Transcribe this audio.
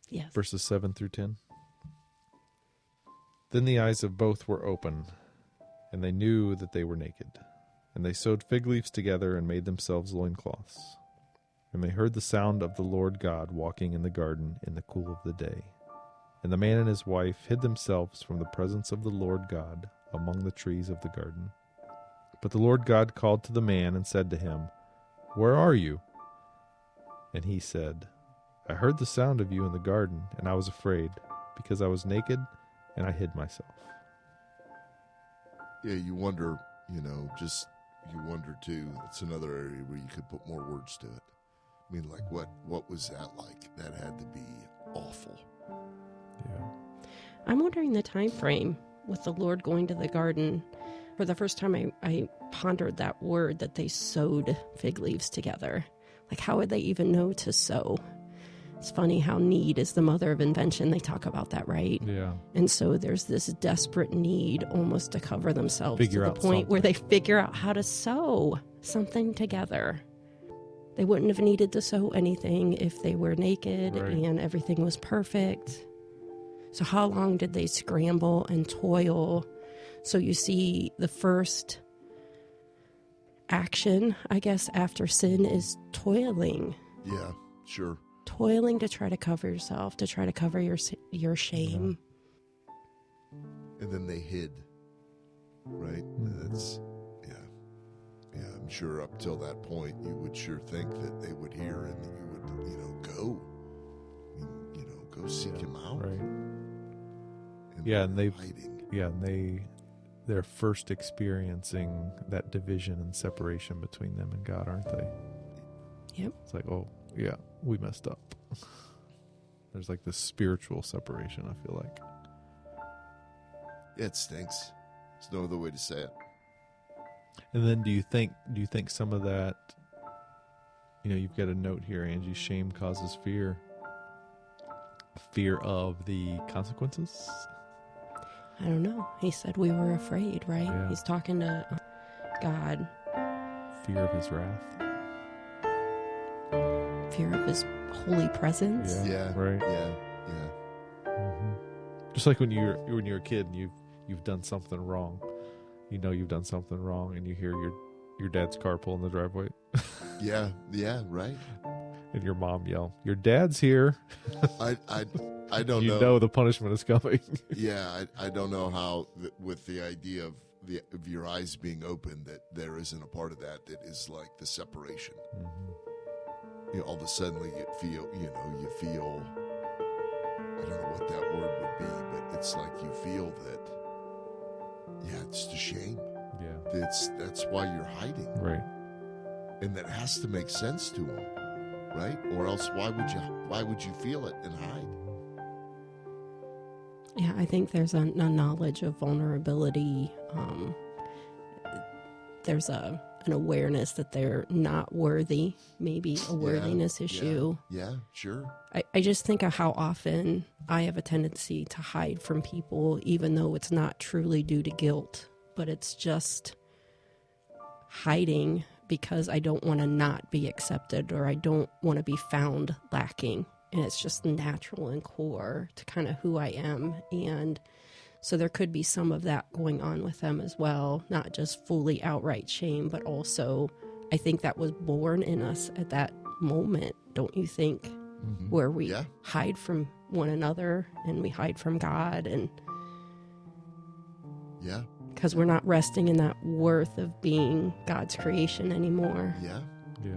Yes. Verses 7 through 10. Then the eyes of both were open, and they knew that they were naked. And they sewed fig leaves together and made themselves loincloths. And they heard the sound of the Lord God walking in the garden in the cool of the day. And the man and his wife hid themselves from the presence of the Lord God among the trees of the garden. But the Lord God called to the man and said to him, "Where are you?" And he said, "I heard the sound of you in the garden, and I was afraid, because I was naked, and I hid myself." Yeah, you wonder, you wonder too, it's another area where you could put more words to it. I mean, like, what was that like? That had to be awful. Yeah. I'm wondering the time frame with the Lord going to the garden. For the first time, I pondered that word that they sewed fig leaves together. Like, how would they even know to sew? It's funny how need is the mother of invention. They talk about that, right? Yeah. And so there's this desperate need almost to cover themselves Figure to out the point something. where they figure out how to sew something together. They wouldn't have needed to sew anything if they were naked Right. and everything was perfect. So how long did they scramble and toil? So you see the first action, I guess, after sin is toiling. Yeah, sure. Toiling to try to cover yourself, to try to cover your shame. And then they hid, right? That's, yeah. Yeah, I'm sure up till that point, you would sure think that they would hear and that you would, go. Go seek him out. Right. And Yeah, and they're hiding. they're first experiencing that division and separation between them and God, aren't they? Yep. It's like, oh, yeah, we messed up. There's like this spiritual separation, I feel like. Yeah, it stinks. There's no other way to say it. And then do you think some of that, you've got a note here, Angie, shame causes fear. Fear of the consequences? I don't know. He said we were afraid, right? Yeah. He's talking to God. Fear of his wrath? Fear of his holy presence. Yeah. Right. Yeah. Mm-hmm. Just like when you're a kid and you've done something wrong. You've done something wrong and you hear your dad's car pull in the driveway. Yeah, right. And your mom yell, "Your dad's here." I don't know. You know the punishment is coming. Yeah, I don't know how, with the idea of your eyes being open, that there isn't a part of that is like the separation. Mm-hmm. All of a sudden you feel, I don't know what that word would be, but it's like you feel that, yeah, it's a shame. Yeah. That's why you're hiding. Right. And that has to make sense to them, right? Or else why would you feel it and hide? Yeah, I think there's a knowledge of vulnerability. There's an awareness that they're not worthy, maybe a worthiness issue. Yeah, sure. I just think of how often I have a tendency to hide from people, even though it's not truly due to guilt, but it's just hiding because I don't want to not be accepted, or I don't want to be found lacking. And it's just natural and core to kind of who I am. And so there could be some of that going on with them as well, not just fully outright shame, but also I think that was born in us at that moment, don't you think? Mm-hmm. Where we hide from one another and we hide from God, and because we're not resting in that worth of being God's creation anymore. Yeah. Yeah.